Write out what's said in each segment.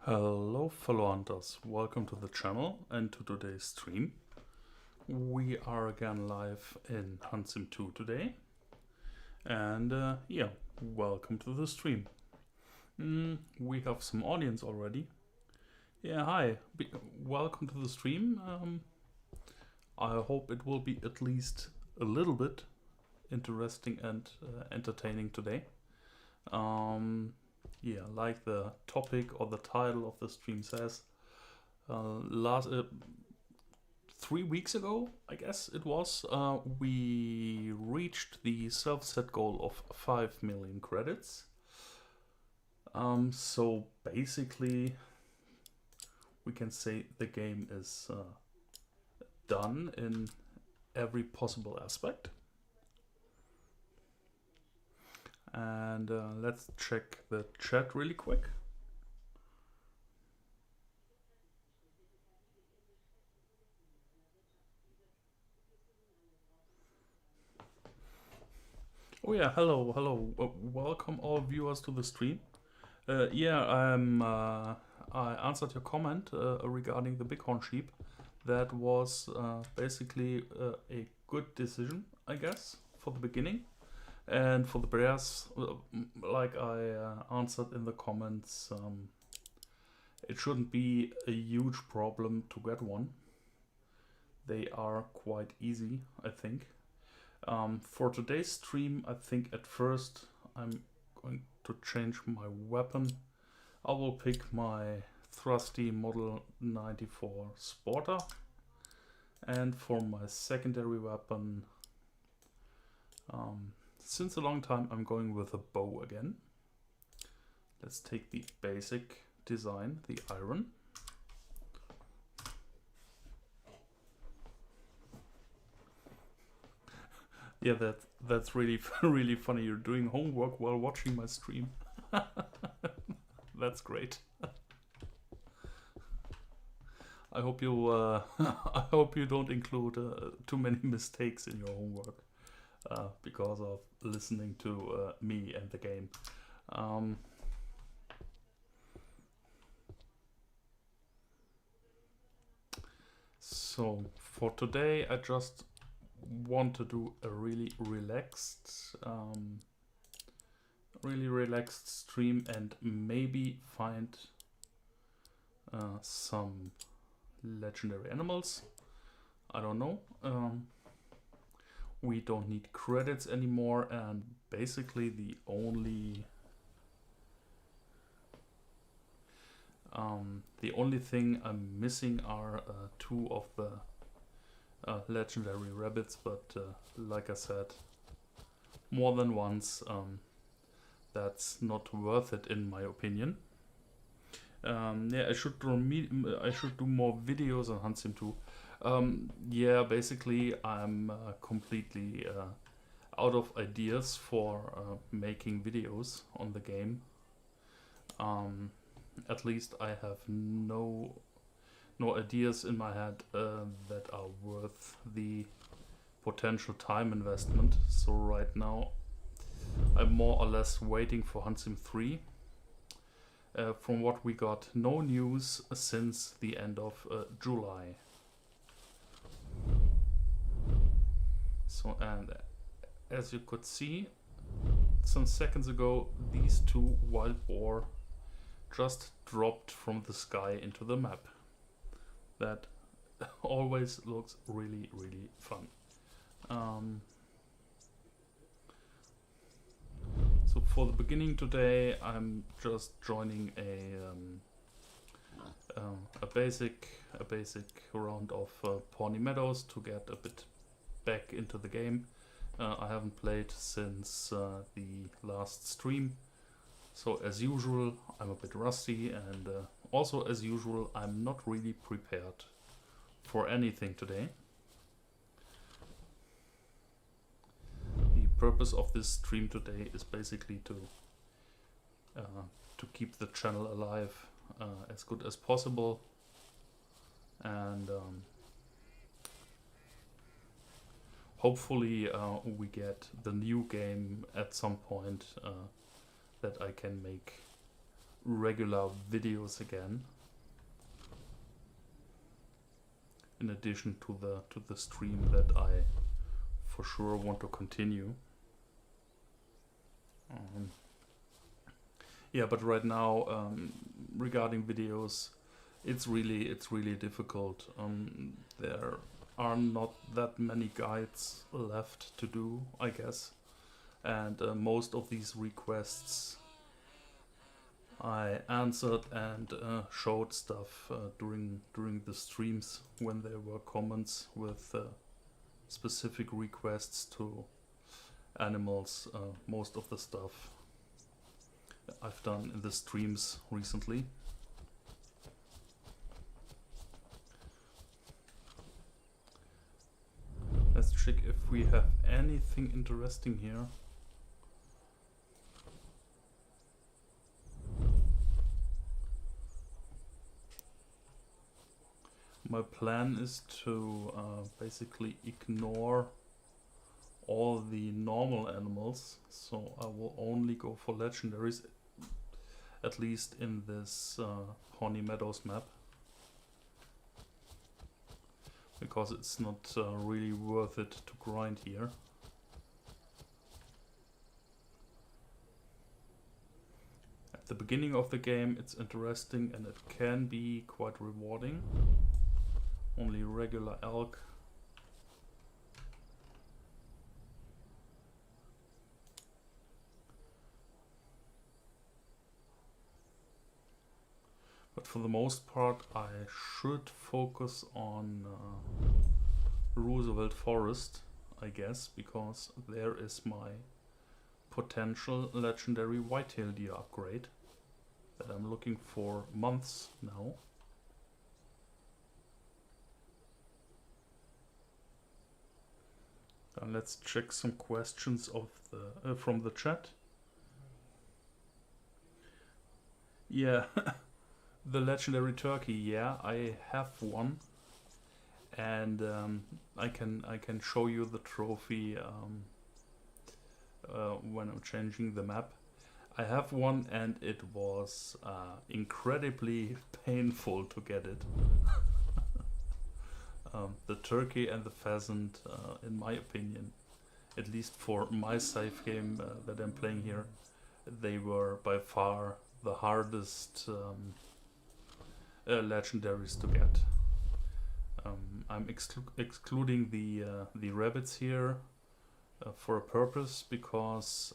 Hello fellow hunters, welcome to the channel and to today's stream. We are again live in Hunt Sim 2 today and welcome to the stream. We have some audience already. Yeah, hi, welcome to the stream. I hope it will be at least a little bit interesting and entertaining today. Yeah, like the topic or the title of the stream says, 3 weeks ago, I guess it was, we reached the self-set goal of 5 million credits. So basically, we can say the game is done in every possible aspect. And let's check the chat really quick. Oh yeah, hello. Welcome all viewers to the stream. I answered your comment regarding the bighorn sheep. That was basically a good decision, I guess, for the beginning. And for the bears, like I answered in the comments, it shouldn't be a huge problem to get one. They are quite easy, I think. For today's stream, I think at first I'm going to change my weapon. I will pick my thrusty Model 94 Sporter. And for my secondary weapon, since a long time, I'm going with a bow again. Let's take the basic design, the iron. Yeah, that's really really funny. You're doing homework while watching my stream. That's great. I hope you I hope you don't include too many mistakes in your homework. Because of listening to me and the game. So for today, I just want to do a really relaxed stream and maybe find some legendary animals. I don't know. We don't need credits anymore, and basically the only thing I'm missing are 2 of the legendary rabbits, but like I said more than once, that's not worth it in my opinion. Yeah, I should do more videos on Hunt Sim 2. Yeah, basically I'm completely out of ideas for making videos on the game. At least I have no ideas in my head that are worth the potential time investment. So right now I'm more or less waiting for Hunt Sim 3. From what we got, no news since the end of July. So, and as you could see some seconds ago, these 2 wild boar just dropped from the sky into the map. That always looks really fun. So for the beginning today, I'm just joining a basic round of Pawnee Meadows to get a bit back into the game. I haven't played since the last stream, so as usual I'm a bit rusty, and also as usual I'm not really prepared for anything today. The purpose of this stream today is basically to keep the channel alive as good as possible, and hopefully we get the new game at some point that I can make regular videos again. In addition to the stream that I for sure want to continue. Yeah, but right now, regarding videos, it's really difficult. There are not that many guides left to do, I guess, and most of these requests I answered and showed stuff during the streams when there were comments with specific requests to animals. Most of the stuff I've done in the streams recently. Let's check if we have anything interesting here. My plan is to basically ignore all the normal animals, so I will only go for legendaries, at least in this Horny Meadows map, because it's not really worth it to grind here. At the beginning of the game it's interesting and it can be quite rewarding. Only regular elk. But for the most part I should focus on Roosevelt Forest, I guess, because there is my potential legendary whitetail deer upgrade that I'm looking for months now. And let's check some questions of the from the chat. Yeah, the legendary turkey. Yeah, I have one, and I can show you the trophy when I'm changing the map. I have one, and it was incredibly painful to get it. The turkey and the pheasant, in my opinion, at least for my safe game that I'm playing here, they were by far the hardest legendaries to get. I'm excluding the rabbits here for a purpose, because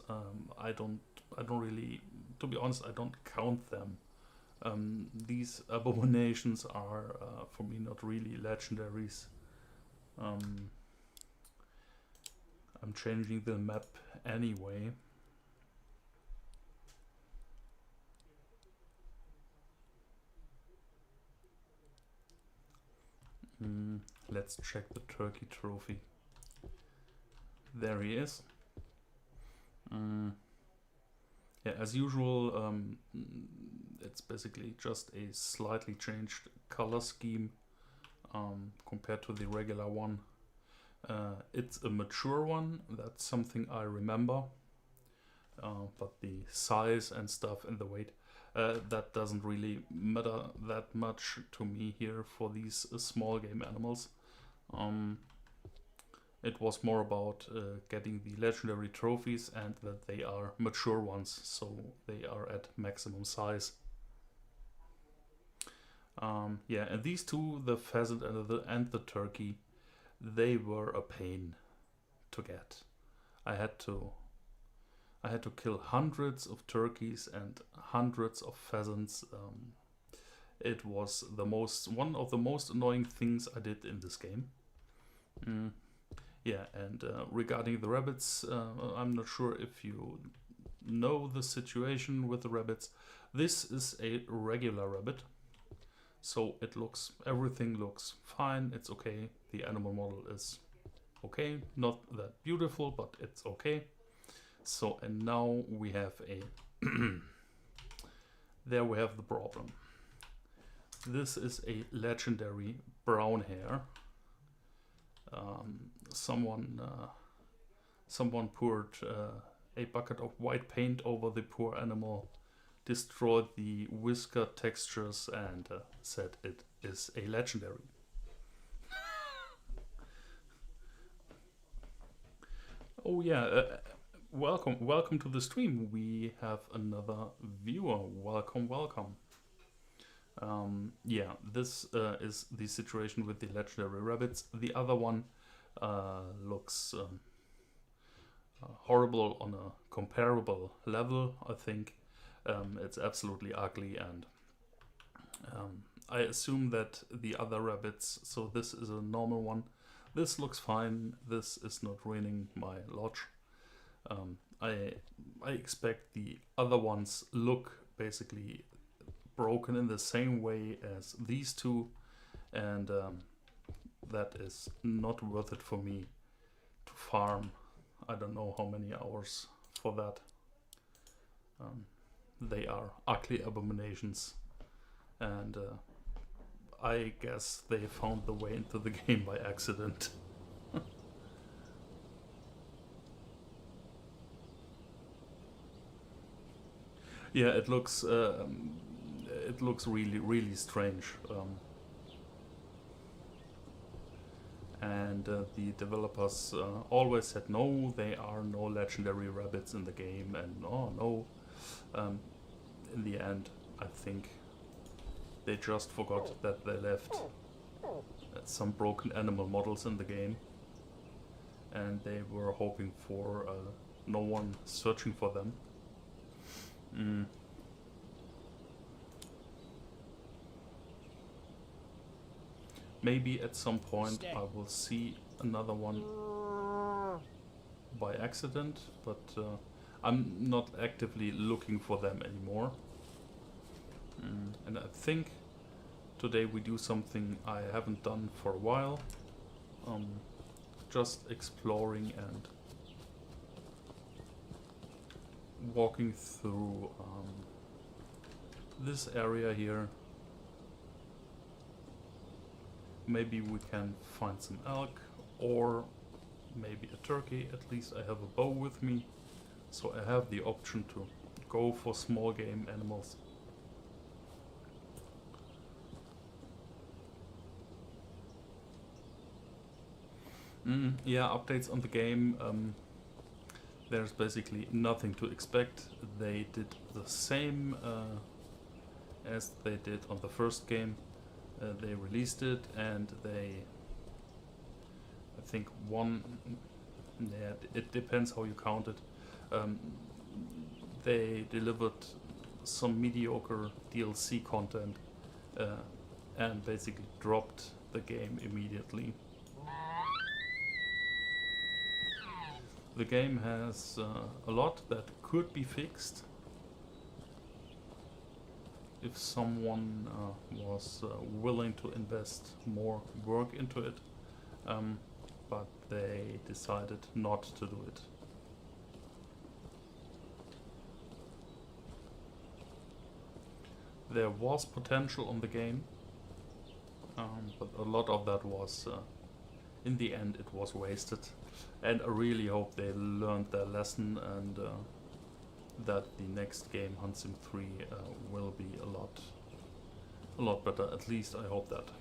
I don't really, to be honest, I don't count them. These abominations are for me not really legendaries. I'm changing the map anyway. Let's check the turkey trophy. There he is. Yeah, as usual, it's basically just a slightly changed color scheme compared to the regular one. It's a mature one, that's something I remember, but the size and stuff and the weight, that doesn't really matter that much to me here for these small game animals. It was more about getting the legendary trophies and that they are mature ones, so they are at maximum size. Yeah, and these two, the pheasant and the turkey, they were a pain to get. I had to kill hundreds of turkeys and hundreds of pheasants. It was one of the most annoying things I did in this game. Yeah, and regarding the rabbits, I'm not sure if you know the situation with the rabbits. This is a regular rabbit, so everything looks fine, it's okay. The animal model is okay, not that beautiful, but it's okay. So, and now we have there we have the problem. This is a legendary brown hare. Someone poured a bucket of white paint over the poor animal destroyed the whisker textures and said it is a legendary. Oh yeah, welcome to the stream. We have another viewer. Welcome. Yeah, this is the situation with the legendary rabbits. The other one looks horrible on a comparable level, I think. It's absolutely ugly, and I assume that the other rabbits, so this is a normal one. This looks fine. This is not ruining my lodge. I expect the other ones look basically broken in the same way as these two, and that is not worth it for me to farm. I don't know how many hours for that. They are ugly abominations, and I guess they found the way into the game by accident. Yeah, it looks really strange, and the developers always said no, there are no legendary rabbits in the game, and no. In the end, I think they just forgot that they left some broken animal models in the game, and they were hoping for no one searching for them. Maybe at some point I will see another one by accident, but I'm not actively looking for them anymore. And I think today we do something I haven't done for a while. Just exploring and walking through this area here. Maybe we can find some elk, or maybe a turkey. At least I have a bow with me, so I have the option to go for small game animals. Yeah, updates on the game. There's basically nothing to expect. They did the same as they did on the first game. They released it, and I think it depends how you count it. They delivered some mediocre DLC content and basically dropped the game immediately. The game has a lot that could be fixed if someone was willing to invest more work into it, but they decided not to do it. There was potential on the game, but a lot of that was, in the end, it was wasted. And I really hope they learned their lesson, and that the next game, Hunt Sim 3, will be a lot better. At least I hope that.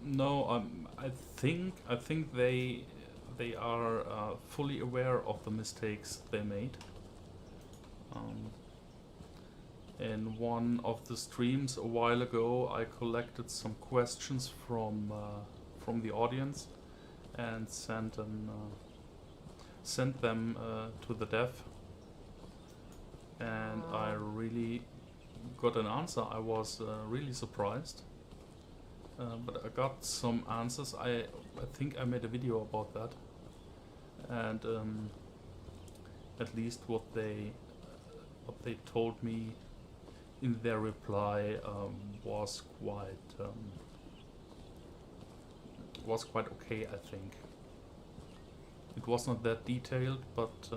No, I think they are fully aware of the mistakes they made. In one of the streams a while ago, I collected some questions from the audience and sent them to the dev, and I really got an answer. I was really surprised, but I got some answers. I think I made a video about that, and at least what they told me in their reply was quite okay, I think. It was not that detailed, but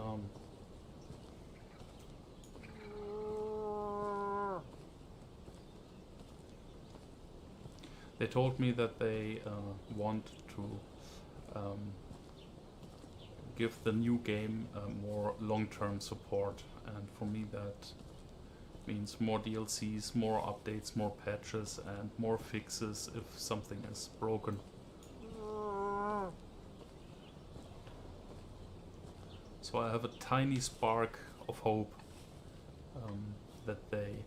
they told me that they want to give the new game more long-term support, and for me that means more DLCs, more updates, more patches, and more fixes if something is broken. So I have a tiny spark of hope that they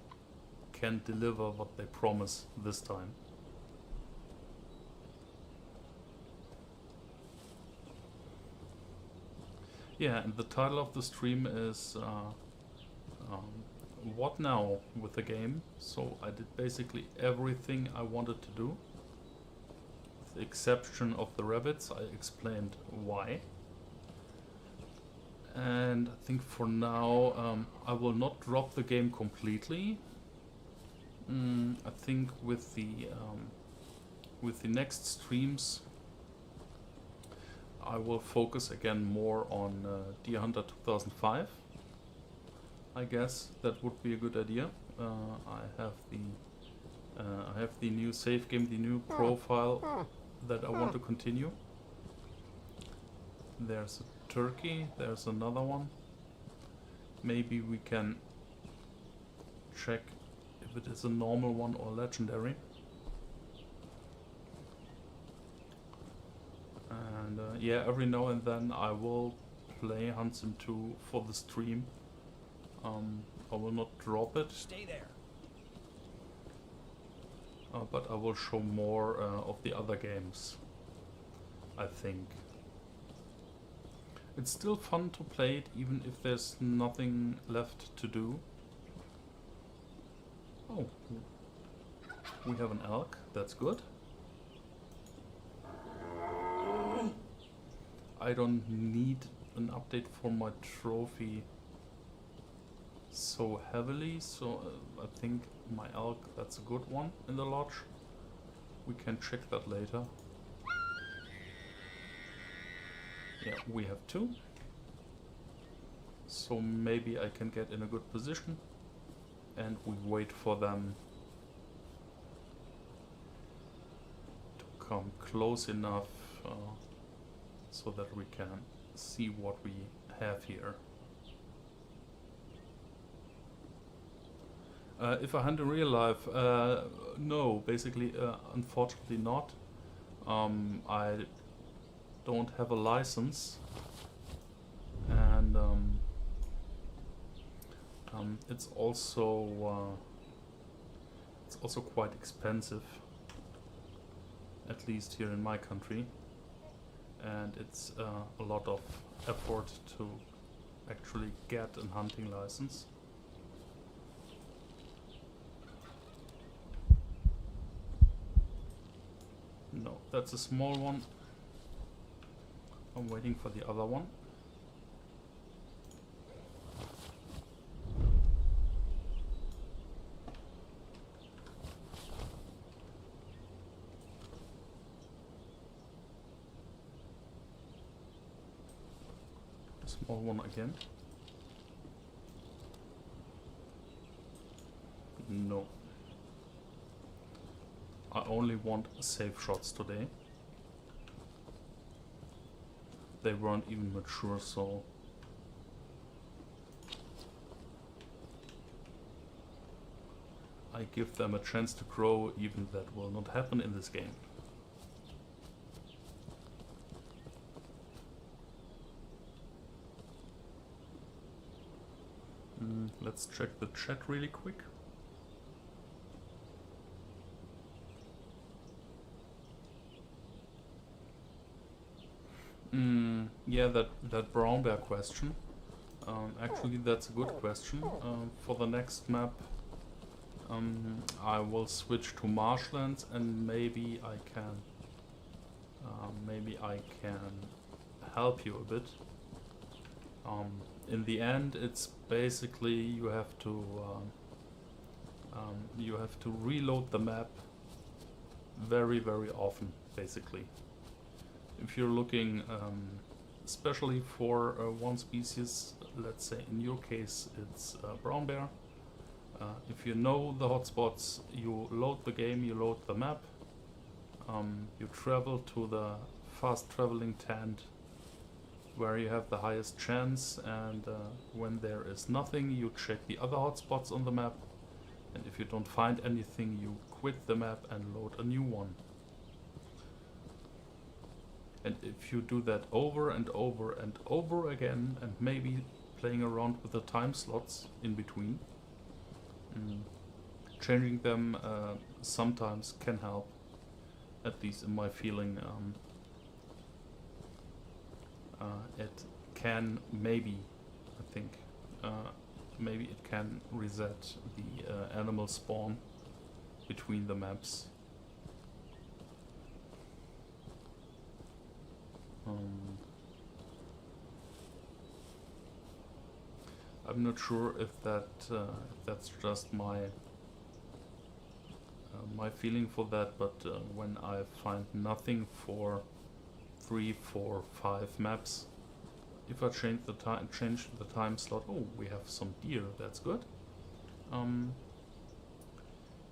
can deliver what they promise this time. Yeah, and the title of the stream is What Now with the game. So I did basically everything I wanted to do, with the exception of the rabbits. I explained why. And I think for now I will not drop the game completely. I think with the next streams I will focus again more on Deer Hunter 2005. I guess that would be a good idea. I have the new save game, the new profile that I want to continue. There's a turkey, there's another one. Maybe we can check if it is a normal one or legendary. And yeah, every now and then I will play Hunt Sim 2 for the stream. I will not drop it. Stay there. But I will show more of the other games, I think. It's still fun to play it, even if there's nothing left to do. Oh, we have an elk, that's good. I don't need an update for my trophy so heavily, so I think my elk, that's a good one in the lodge. We can check that later. Yeah, we have 2. So maybe I can get in a good position and we wait for them to come close enough so that we can see what we have here. If I hunt in real life, no, basically, unfortunately not. I don't have a license, and it's also quite expensive, at least here in my country, and it's a lot of effort to actually get a hunting license. No, that's a small one. I'm waiting for the other one. A small one again. No. I only want safe shots today. They weren't even mature, so I give them a chance to grow, even that will not happen in this game. Let's check the chat really quick. Yeah, that brown bear question. Actually, that's a good question. For the next map, I will switch to marshlands, and maybe I can help you a bit. In the end, it's basically you have to reload the map very, very often, basically. If you're looking especially for one species, let's say in your case it's brown bear, if you know the hotspots, you load the game, you load the map, you travel to the fast traveling tent, where you have the highest chance, and when there is nothing, you check the other hotspots on the map, and if you don't find anything, you quit the map and load a new one. And if you do that over and over and over again, and maybe playing around with the time slots in between, changing them sometimes can help, at least in my feeling. It can maybe, I think, maybe it can reset the animal spawn between the maps. I'm not sure if that's just my my feeling for that, but when I find nothing for 3, 4, 5 maps, if I change the time slot, oh, we have some deer, that's good.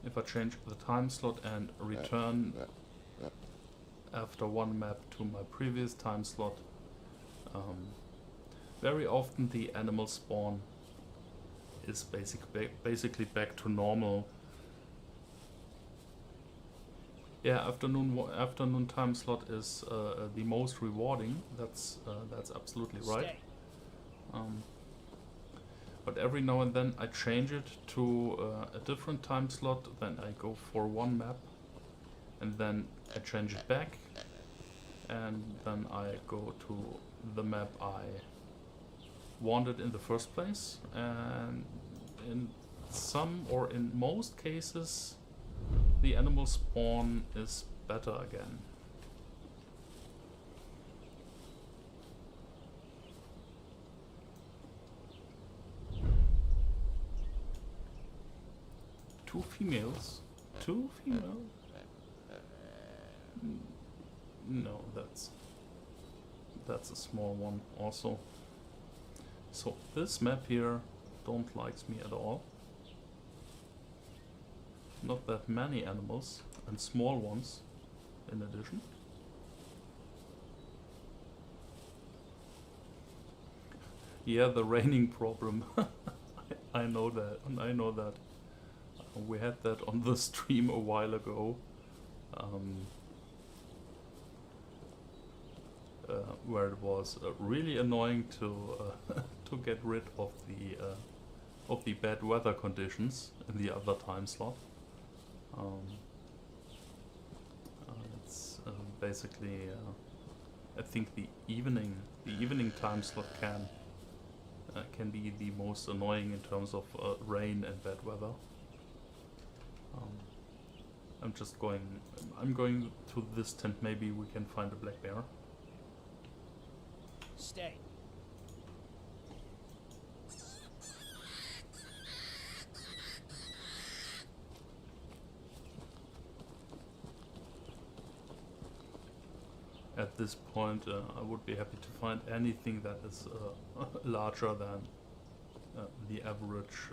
If I change the time slot and return after one map to my previous time slot, very often the animal spawn is basically back to normal. Yeah, afternoon time slot is the most rewarding. That's absolutely right. But every now and then I change it to a different time slot. Then I go for one map, and then I change it back, and then I go to the map I wanted in the first place. And in some or in most cases, the animal spawn is better again. Two females? Two females? No, that's a small one also. So this map here don't likes me at all. Not that many animals, and small ones in addition. Yeah, the raining problem. I know that. We had that on the stream a while ago, where it was really annoying to to get rid of the bad weather conditions in the other time slot. It's basically, I think the evening time slot can be the most annoying in terms of rain and bad weather. I'm going to this tent. Maybe we can find a black bear. Stay. At this point, I would be happy to find anything that is larger than the average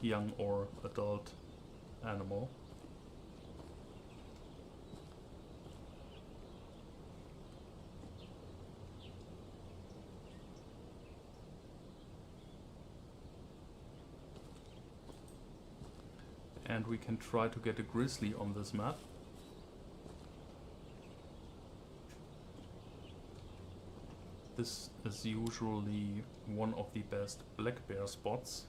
young or adult animal. And we can try to get a grizzly on this map. This is usually one of the best black bear spots.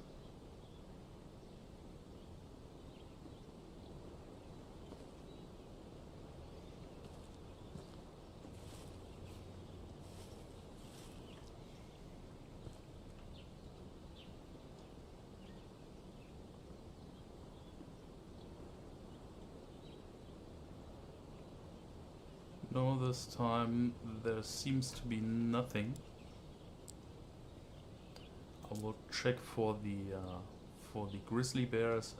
No, this time there seems to be nothing. I will check for the grizzly bears.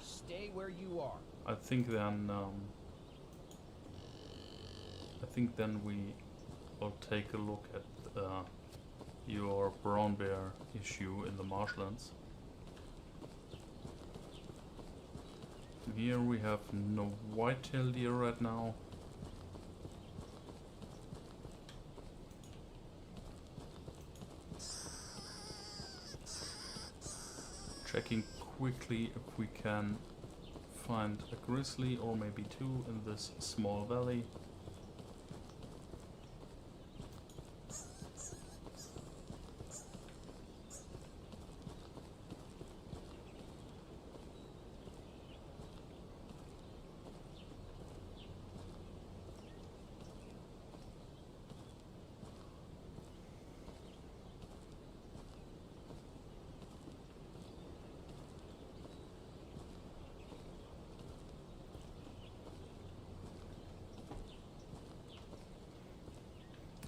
Stay where you are. I think then we will take a look at your brown bear issue in the marshlands. Here we have no white-tailed deer right now. checking quickly if we can find a grizzly or maybe two in this small valley.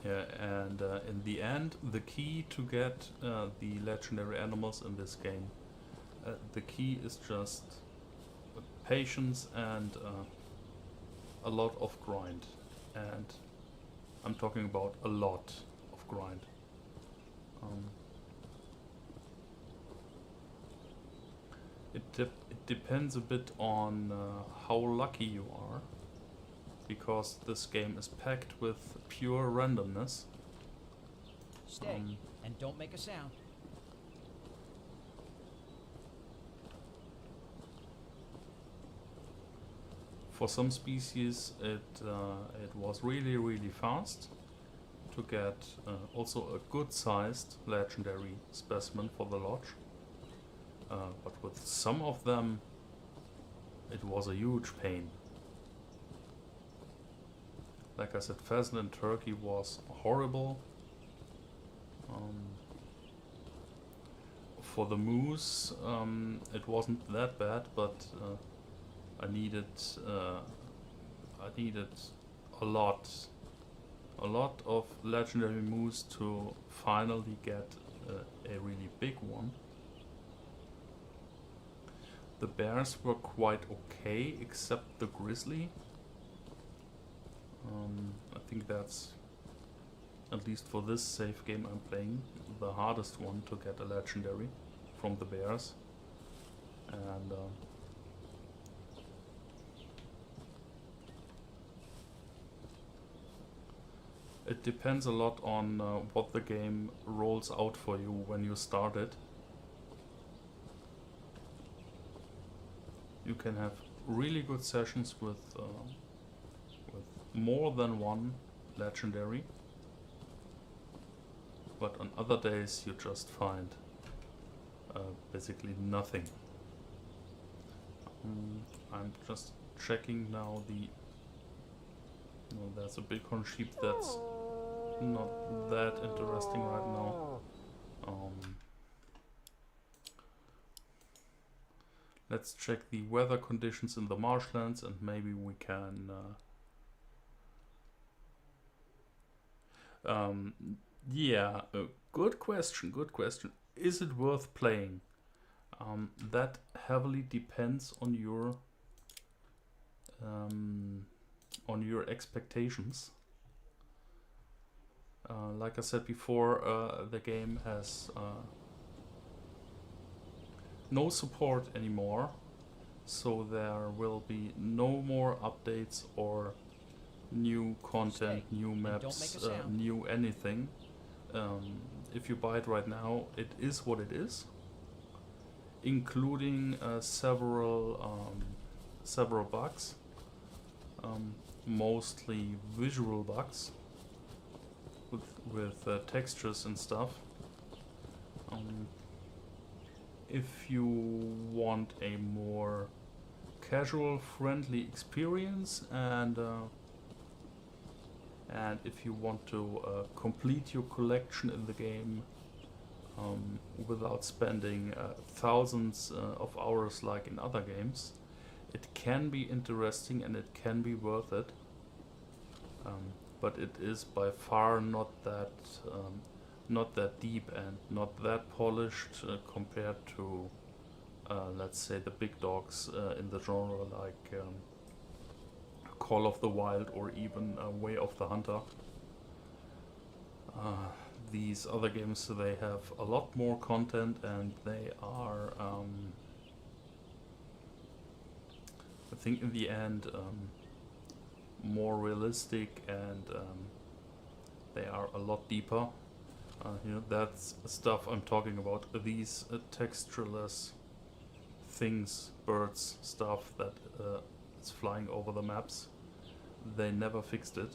Yeah, and in the end, the key to get the legendary animals in this game, the key is just patience and a lot of grind. And I'm talking about a lot of grind. It depends a bit on how lucky you are, because this game is packed with pure randomness. Stay and don't make a sound. For some species, it was really fast to get also a good-sized legendary specimen for the lodge. But with some of them, it was a huge pain. Like I said, pheasant and turkey was horrible. For the moose, it wasn't that bad, but I needed a lot of legendary moose to finally get a really big one. The bears were quite okay, except the grizzly. I think that's, at least for this safe game I'm playing, the hardest one to get a legendary from the bears. And it depends a lot on what the game rolls out for you when you start it. You can have really good sessions with more than one legendary, but on other days you just find basically nothing. I'm just checking now the... No, there's a bighorn sheep that's not that interesting right now. Let's check the weather conditions in the marshlands and maybe we can... yeah, good question. Is it worth playing? That heavily depends on your expectations. Like I said before, the game has no support anymore, so there will be no more updates or new content, new maps, new anything. If you buy it right now, it is what it is, including several bugs, mostly visual bugs with textures and stuff. If you want a more casual, friendly experience, and if you want to complete your collection in the game without spending thousands of hours like in other games, it can be interesting and it can be worth it. But it is by far not that deep and not that polished compared to, let's say, the big dogs in the genre like Call of the Wild or even Way of the Hunter. These other games, they have a lot more content and they are, I think in the end, more realistic and they are a lot deeper. You know, that's stuff I'm talking about. These textureless things, birds, stuff that is flying over the maps. They never fixed it.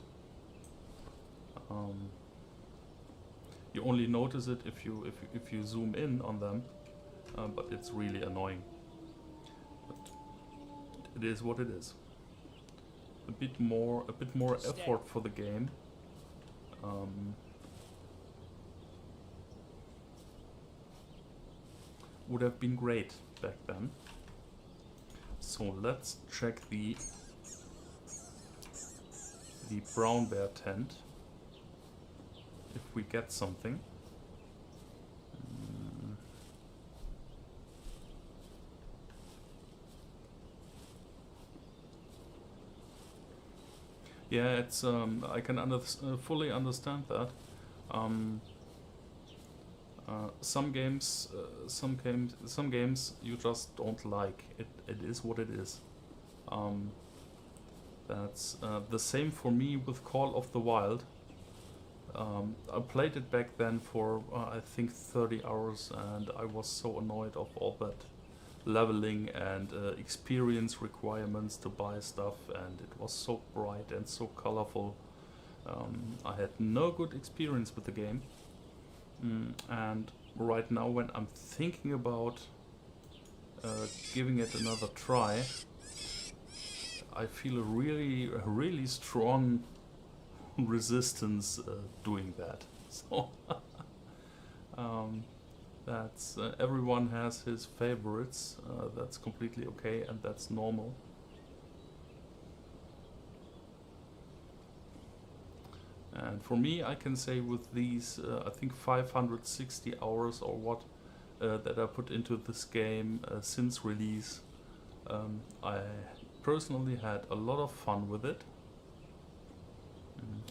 You only notice it if you zoom in on them, but it's really annoying. But it is what it is. A bit more effort for the game. Would have been great back then. So let's check the brown bear tent. If we get something. Yeah, it's I can fully understand that. Some games you just don't like. It is what it is. That's the same for me with Call of the Wild. I played it back then for I think 30 hours, and I was so annoyed of all that leveling and experience requirements to buy stuff, and it was so bright and so colorful. I had no good experience with the game. And right now, when I'm thinking about giving it another try, I feel a really strong resistance doing that. So that's everyone has his favorites. That's completely okay, and that's normal. And for me, I can say with these, I think 560 hours or what that I put into this game since release, I personally had a lot of fun with it.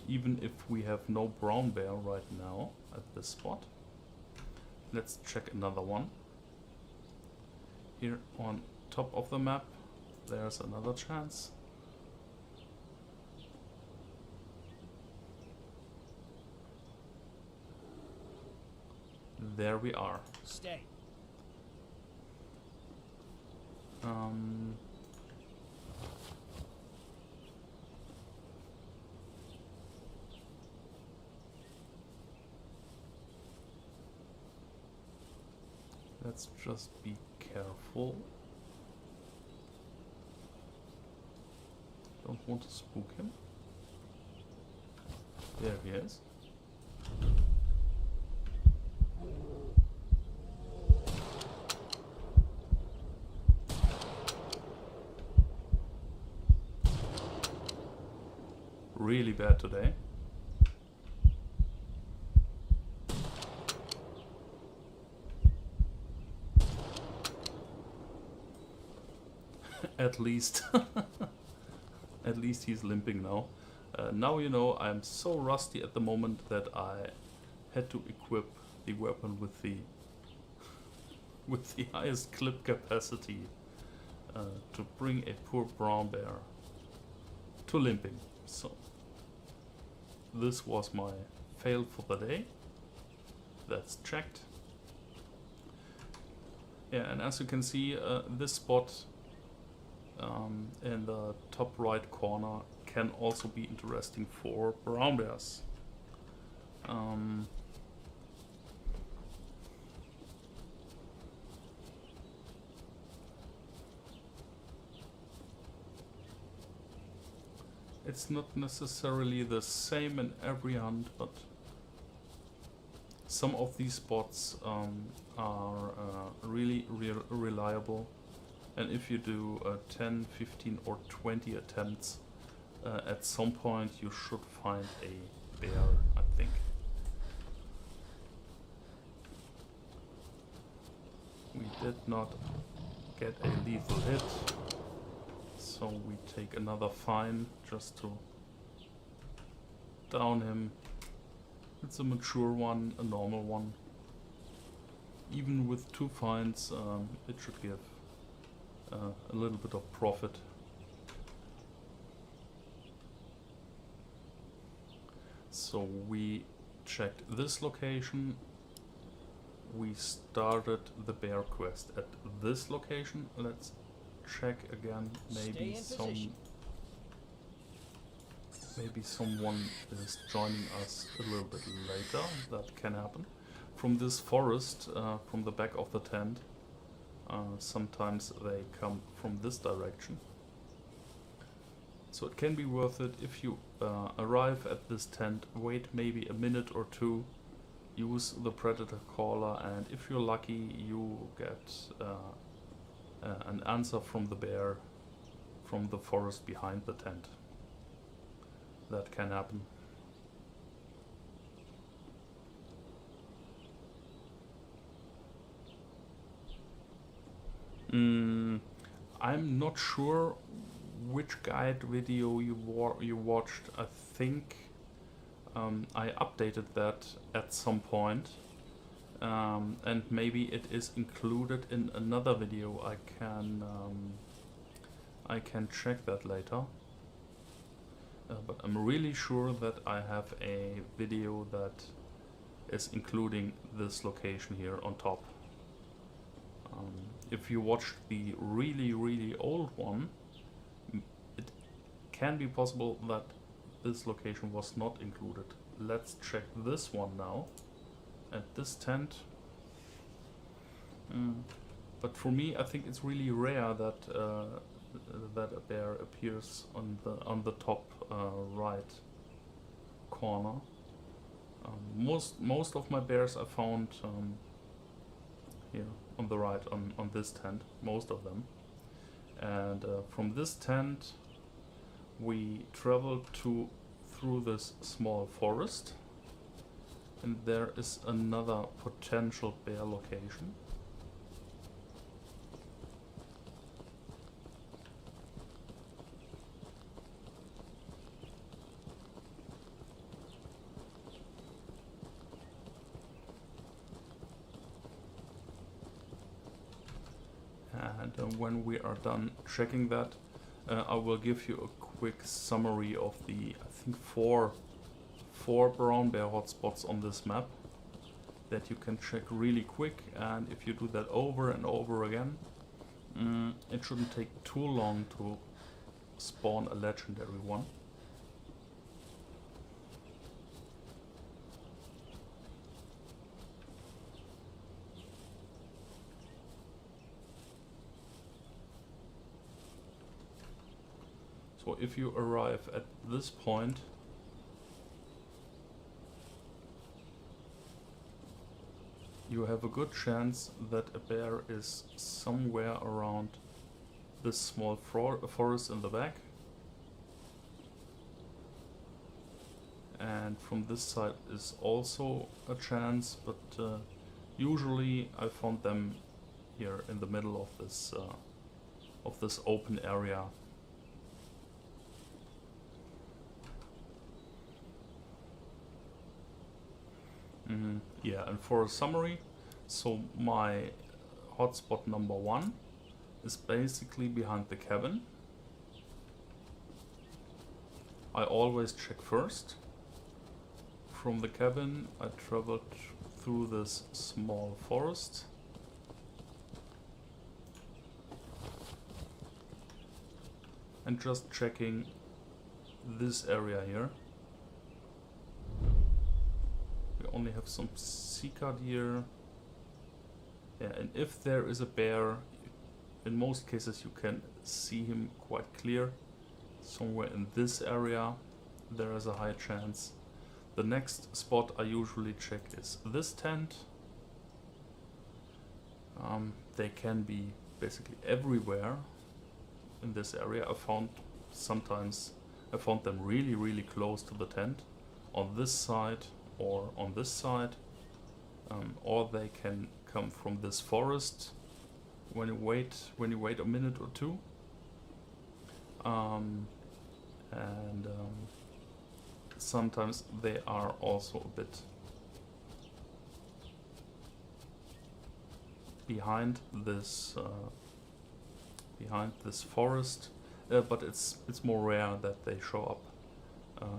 Even if we have no brown bear right now at this spot. Let's check another one. Here on top of the map, there's another chance. There we are. Stay. Let's just be careful. Don't want to spook him. There he is. Really bad today. At least he's limping now. Now you know I'm so rusty at the moment that I had to equip the weapon with the highest clip capacity to bring a poor brown bear to limping. So this was my fail for the day. That's checked. Yeah, and as you can see, this spot in the top right corner can also be interesting for brown bears. It's not necessarily the same in every hunt, but some of these spots are really reliable. And if you do 10, 15 or 20 attempts, at some point you should find a bear, I think. We did not get a lethal hit, so we take another fine just to down him. It's a mature one, a normal one. Even with 2 fines, it should give a little bit of profit. So we checked this location. we started the bear quest at this location. Let's check again. Maybe someone is joining us a little bit later. That can happen. From this forest, from the back of the tent, sometimes they come from this direction. So it can be worth it if you arrive at this tent, wait maybe a minute or two, use the predator caller, and if you're lucky you get an answer from the bear from the forest behind the tent. That can happen. I'm not sure which guide video you watched. I think I updated that at some point, and maybe it is included in another video. I can check that later. But I'm really sure that I have a video that is including this location here on top. If you watch the really old one, it can be possible that this location was not included. Let's check this one now at this tent. But for me, I think it's really rare that that a bear appears on the top right corner. Most of my bears I found here on the right on this tent, most of them. And from this tent we traveled through this small forest, and there is another potential bear location. And when we are done checking that, I will give you a quick summary of the, I think, four brown bear hotspots on this map that you can check really quick. And if you do that over and over again, it shouldn't take too long to spawn a legendary one. So if you arrive at this point, you have a good chance that a bear is somewhere around this small forest in the back. And from this side is also a chance, but usually I found them here in the middle of this open area. Yeah, and for a summary, so my hotspot number 1 is basically behind the cabin. I always check first. From the cabin I traveled through this small forest. And just checking this area here. Only have some cicad here. Yeah, and if there is a bear, in most cases you can see him quite clear. Somewhere in this area there is a high chance. The next spot I usually check is this tent. They can be basically everywhere in this area. I found them really close to the tent, on this side or on this side, or they can come from this forest when you wait a minute or two, and sometimes they are also a bit behind this forest, but it's more rare that they show up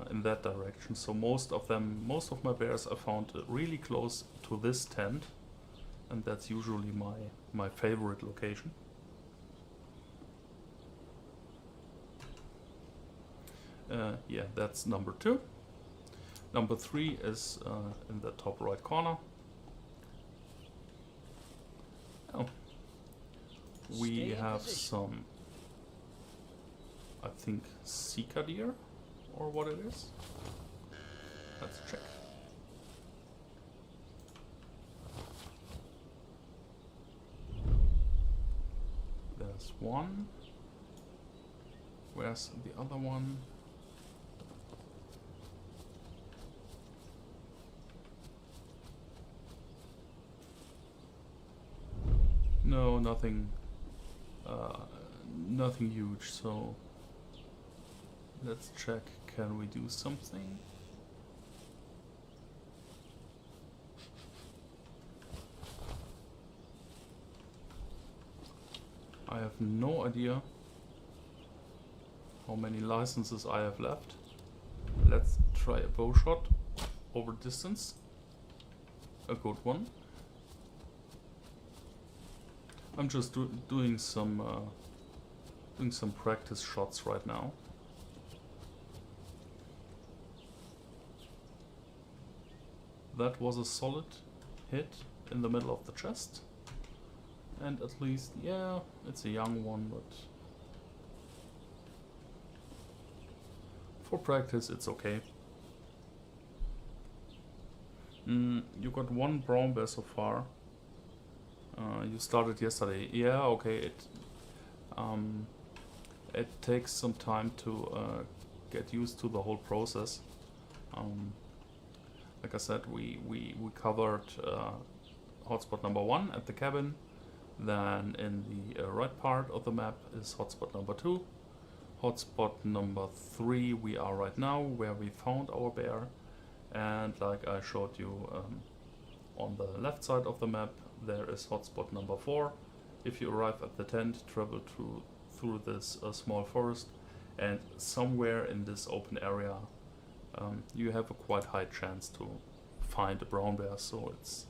in that direction. So most of my bears I found really close to this tent, and that's usually my favorite location. Yeah, that's number 2. Number 3 is in the top right corner. Oh, we have some, I think, Sika deer, or what it is. Let's check. There's one. Where's the other one? No, nothing. Nothing huge. So let's check. Can we do something? I have no idea how many licenses I have left. Let's try a bow shot over distance. A good one. I'm just doing some practice shots right now. That was a solid hit in the middle of the chest. And at least, yeah, it's a young one, but for practice it's okay. You got one brown bear so far. You started yesterday. Yeah, okay. It takes some time to get used to the whole process. Like I said, we covered hotspot number 1 at the cabin. Then in the right part of the map is hotspot number 2. Hotspot number 3 we are right now, where we found our bear. And like I showed you on the left side of the map, there is hotspot number 4. If you arrive at the tent, travel through this small forest, and somewhere in this open area you have a quite high chance to find a brown bear. So it's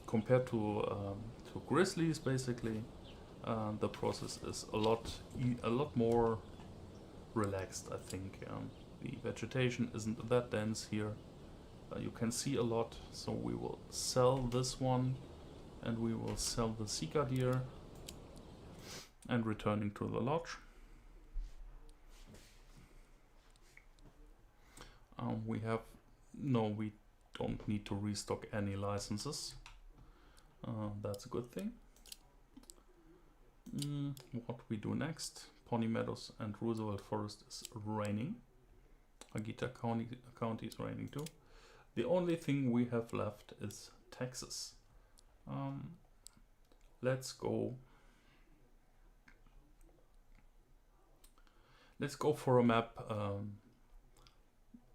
compared to grizzlies, basically, the process is a lot more relaxed, I think. The vegetation isn't that dense here. You can see a lot, so we will sell this one, and we will sell the Sika deer, and returning to the lodge. We don't need to restock any licenses. That's a good thing. What we do next? Pony Meadows and Roosevelt Forest is raining. Agita County is raining too. The only thing we have left is Texas. Let's go. Let's go for a map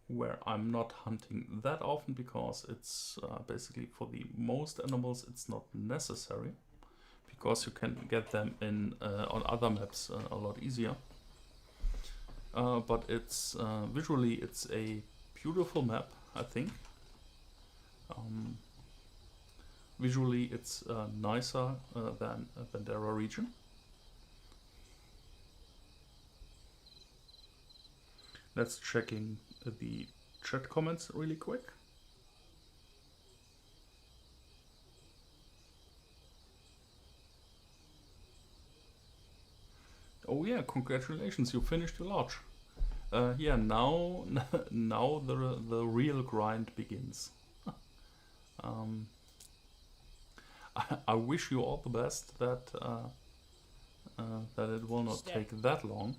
where I'm not hunting that often, because it's basically for the most animals it's not necessary, because you can get them in on other maps a lot easier. But it's visually it's a beautiful map, I think. Visually it's nicer than Bandera region. Let's checking the chat comments really quick. Oh yeah, congratulations, you finished your lodge. Yeah, now now the real grind begins. I wish you all the best, that it will not take that long.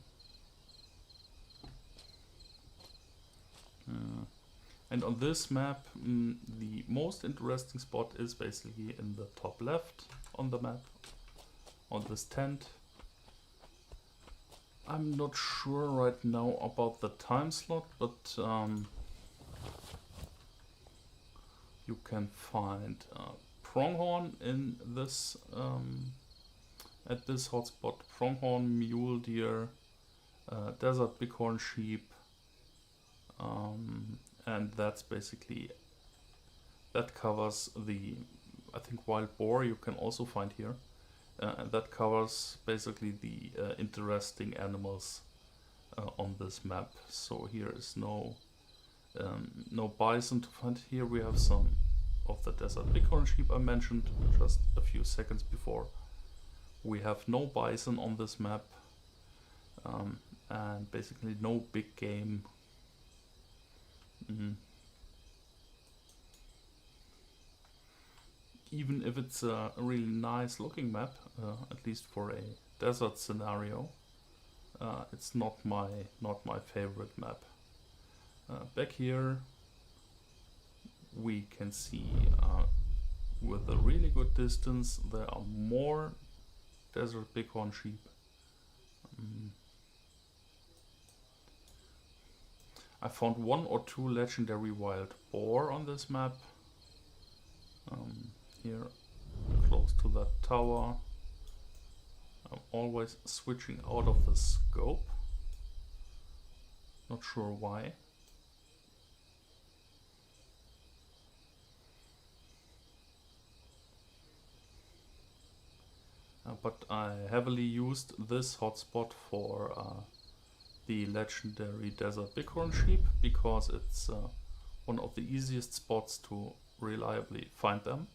And on this map, the most interesting spot is basically in the top left on the map, on this tent. I'm not sure right now about the time slot, but you can find pronghorn in this at this hotspot. Pronghorn, mule deer, desert bighorn sheep, and that's basically, that covers the I think wild boar you can also find here. And that covers basically the interesting animals on this map. So here is no bison to find. Here we have some of the desert bighorn sheep I mentioned just a few seconds before. We have no bison on this map, and basically no big game. Even if it's a really nice looking map, at least for a desert scenario, it's not my favorite map. Back here we can see with a really good distance there are more desert bighorn sheep. I found 1 or 2 legendary wild boar on this map. Here close to that tower. I'm always switching out of the scope. Not sure why. But I heavily used this hotspot for the legendary desert bighorn sheep because it's one of the easiest spots to reliably find them,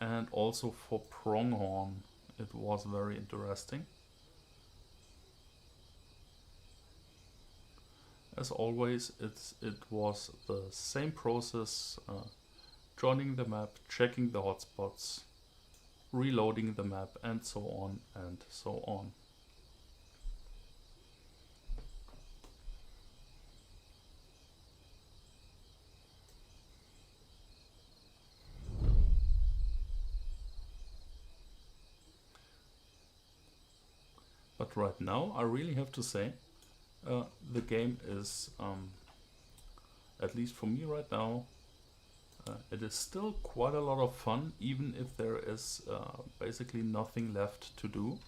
and also for pronghorn it was very interesting. As always, it was the same process, joining the map, checking the hotspots, reloading the map, and so on and so on. But right now I really have to say the game is, at least for me right now, it is still quite a lot of fun, even if there is basically nothing left to do.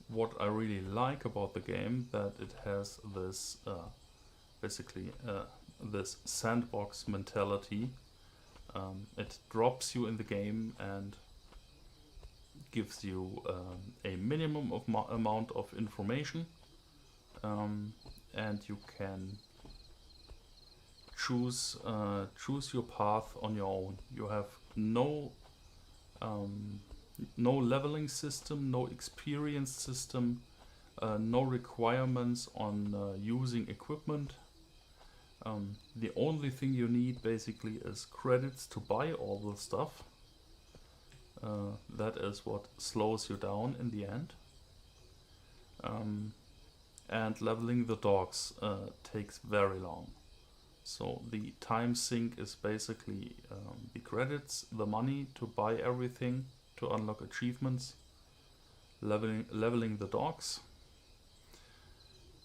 What I really like about the game, that it has this basically this sandbox mentality. It drops you in the game and gives you a minimum of amount of information, and you can choose your path on your own. You have no leveling system, no experience system, no requirements on using equipment. The only thing you need basically is credits to buy all the stuff. That is what slows you down in the end. And leveling the dogs takes very long. So the time sink is basically the credits, the money to buy everything, to unlock achievements, leveling the dogs.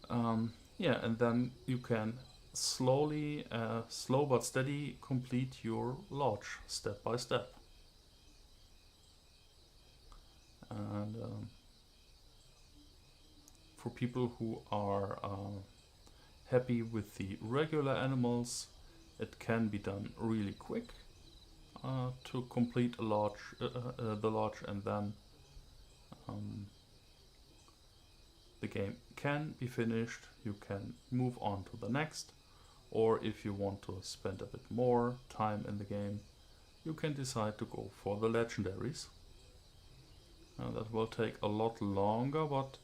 Yeah, and then you can slowly, slow but steady, complete your lodge step by step. And for people who are happy with the regular animals, it can be done really quick to complete a lodge, the lodge, and then the game can be finished. You can move on to the next, or if you want to spend a bit more time in the game, you can decide to go for the legendaries. That will take a lot longer, but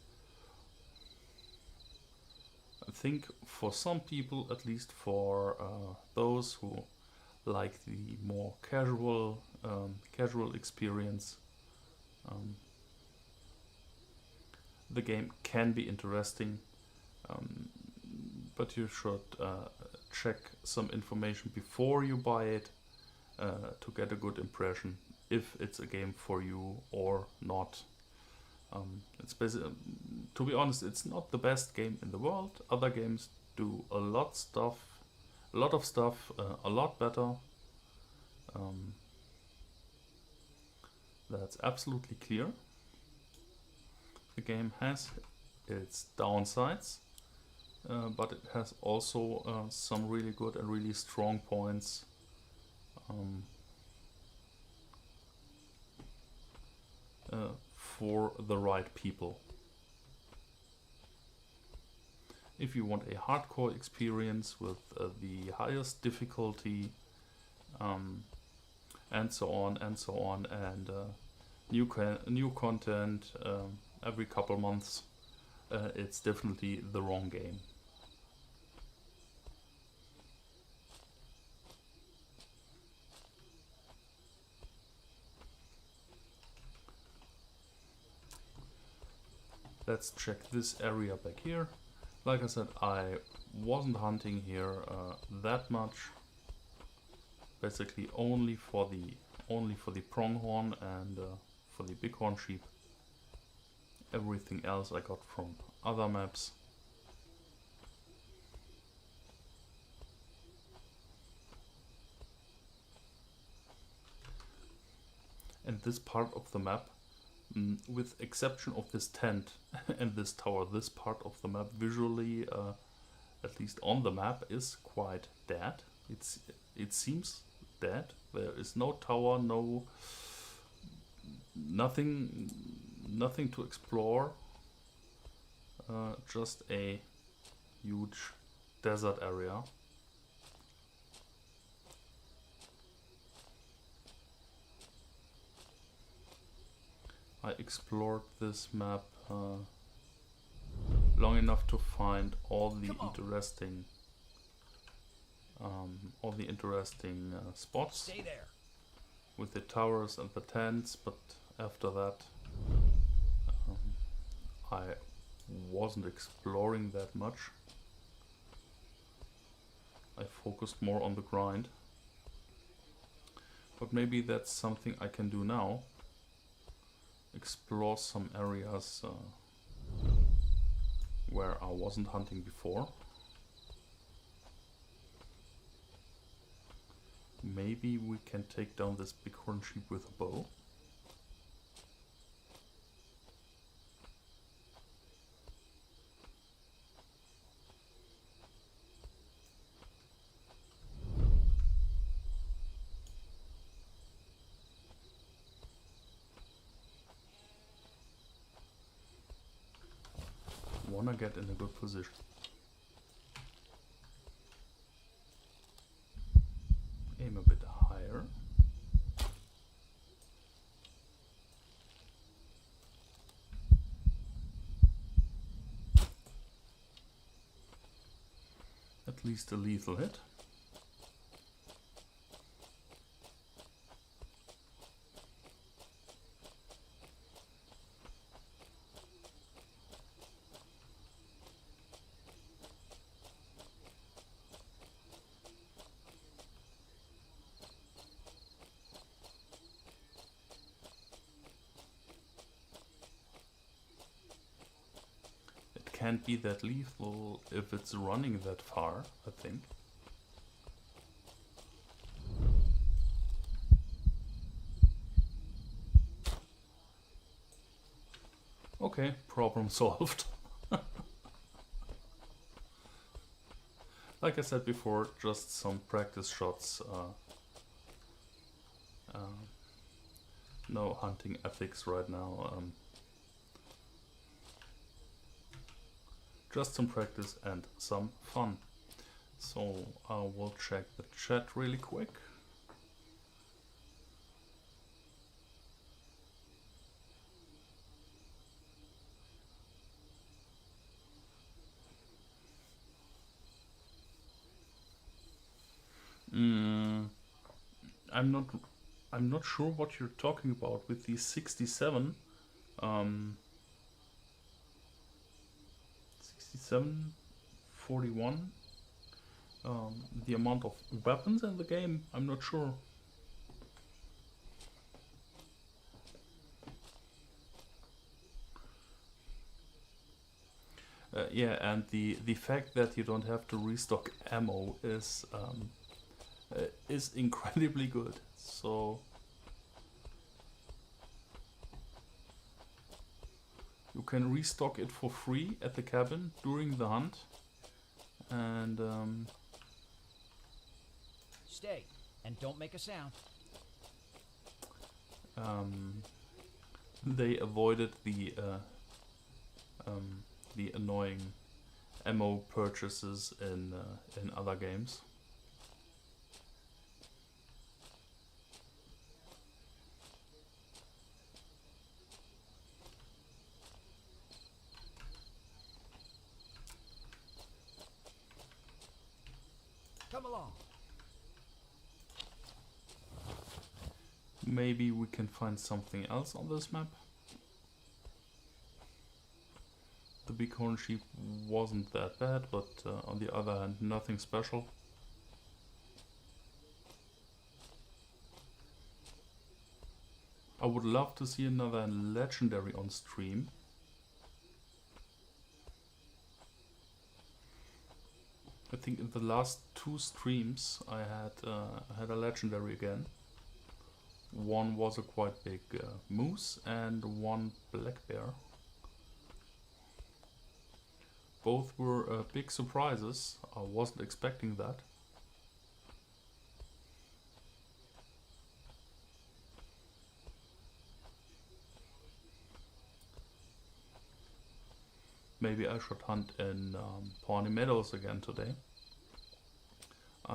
I think for some people, at least for those who like the more casual experience, the game can be interesting, but you should check some information before you buy it to get a good impression if it's a game for you or not. It's basically, to be honest, it's not the best game in the world. Other games do a lot of stuff a lot better. That's absolutely clear. The game has its downsides. but it has also some really good and really strong points. For the right people. If you want a hardcore experience with the highest difficulty, and so on and so on, and new content every couple months, it's definitely the wrong game. Let's check this area back here. Like I said, I wasn't hunting here that much. Basically only for the pronghorn and for the bighorn sheep. Everything else I got from other maps. And this part of the map, with exception of this tent and this tower, this part of the map visually, at least on the map, is quite dead. It seems dead. There is no tower, nothing to explore. Just a huge desert area. I explored this map long enough to find all the interesting spots. Stay there. With the towers and the tents, but after that I wasn't exploring that much. I focused more on the grind. But maybe that's something I can do now. Explore some areas where I wasn't hunting before. Maybe we can take down this bighorn sheep with a bow. Wanna get in a good position. Aim a bit higher. At least a lethal hit. Can't be that lethal if it's running that far, I think. Okay, problem solved. Like I said before, just some practice shots. No hunting ethics right now. Just some practice and some fun. So I will check the chat really quick. I'm not sure what you're talking about with the 67. 41. The amount of weapons in the game, I'm not sure. Yeah, and the fact that you don't have to restock ammo is incredibly good. So you can restock it for free at the cabin during the hunt, and Stay and don't make a sound. they avoided the annoying ammo purchases in other games. Come along. Maybe we can find something else on this map. The bighorn sheep wasn't that bad, but on the other hand, nothing special. I would love to see another legendary on stream. I think in the last 2 streams I had a legendary again. One was a quite big moose and one black bear. Both were big surprises. I wasn't expecting that. Maybe I should hunt in Pawnee Meadows again today.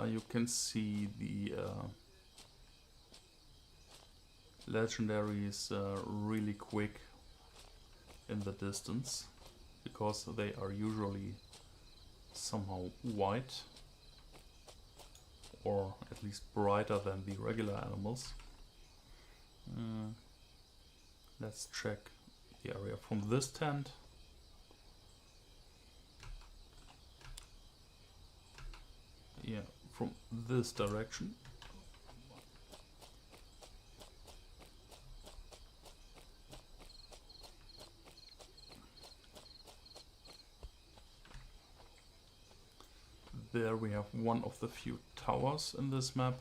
You can see the legendaries really quick in the distance, because they are usually somehow white, or at least brighter than the regular animals. Let's check the area from this tent. Yeah, from this direction. There we have one of the few towers in this map.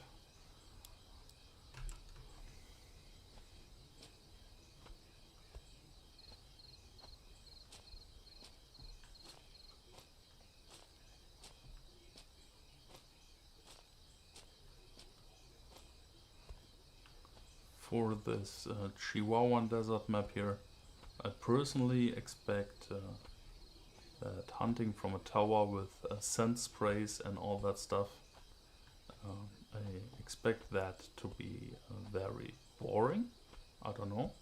For this Chihuahuan desert map here, I personally expect that hunting from a tower with scent sprays and all that stuff, I expect that to be very boring. I don't know,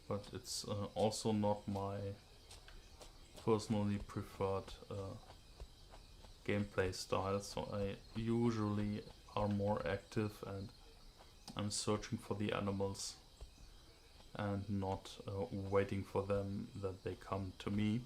but it's also not my personally preferred gameplay style, so I usually are more active and I'm searching for the animals and not waiting for them that they come to me.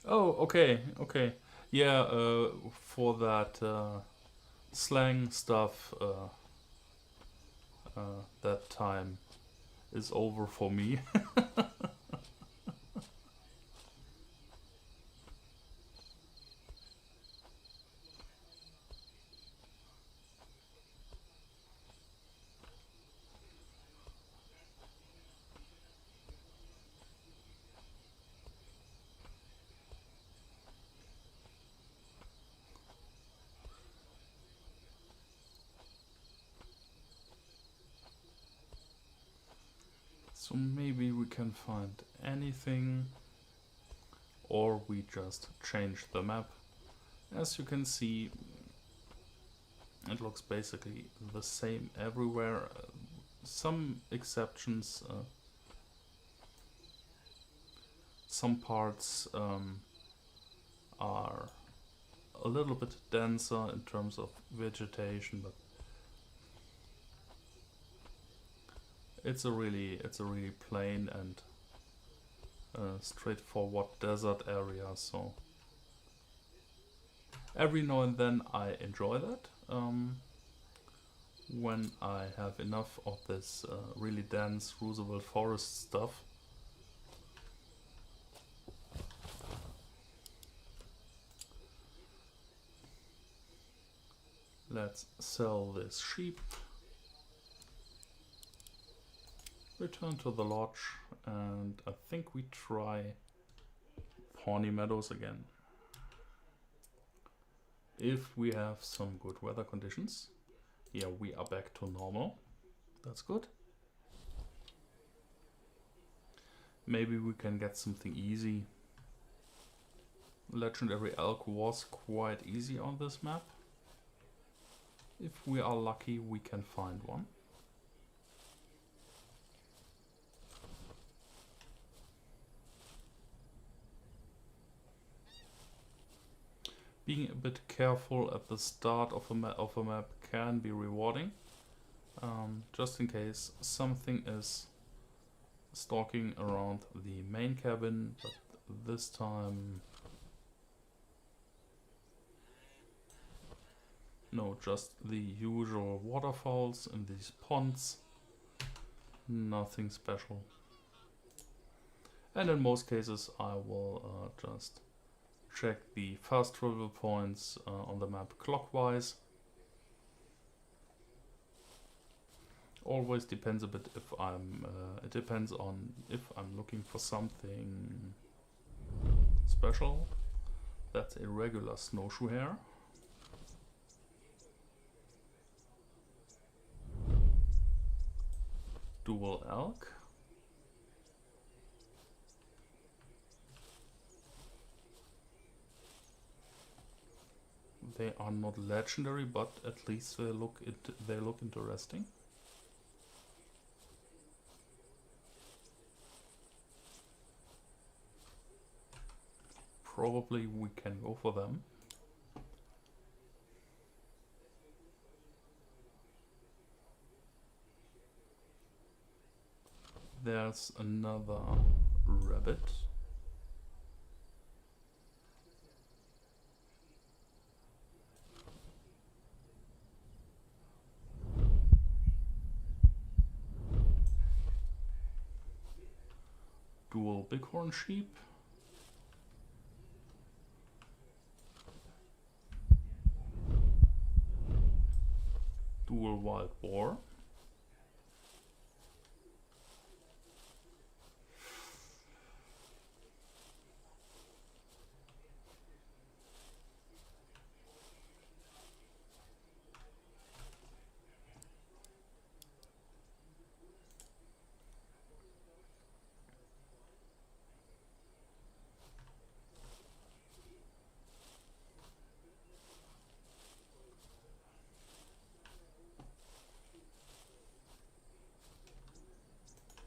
Oh, okay, okay. Yeah, for that slang stuff, that time is over for me. So maybe we can find anything, or we just change the map. As you can see, it looks basically the same everywhere. Some exceptions. Some parts are a little bit denser in terms of vegetation, but it's a really plain and straightforward desert area. So every now and then I enjoy that. When I have enough of this really dense Roosevelt forest stuff. Let's sell this sheep. Return to the lodge, and I think we try Pawnee Meadows again. If we have some good weather conditions. Yeah, we are back to normal. That's good. Maybe we can get something easy. Legendary elk was quite easy on this map. If we are lucky, we can find one. Being a bit careful at the start of a map can be rewarding. Just in case something is stalking around the main cabin, but this time no, just the usual waterfalls and these ponds. Nothing special. And in most cases I will just check the fast travel points on the map clockwise. Always depends a bit if I'm. It depends on if I'm looking for something special. That's a regular snowshoe hare. Dual elk. They are not legendary, but at least they look interesting. Probably we can go for them. There's another rabbit. Dual bighorn sheep. Dual wild boar.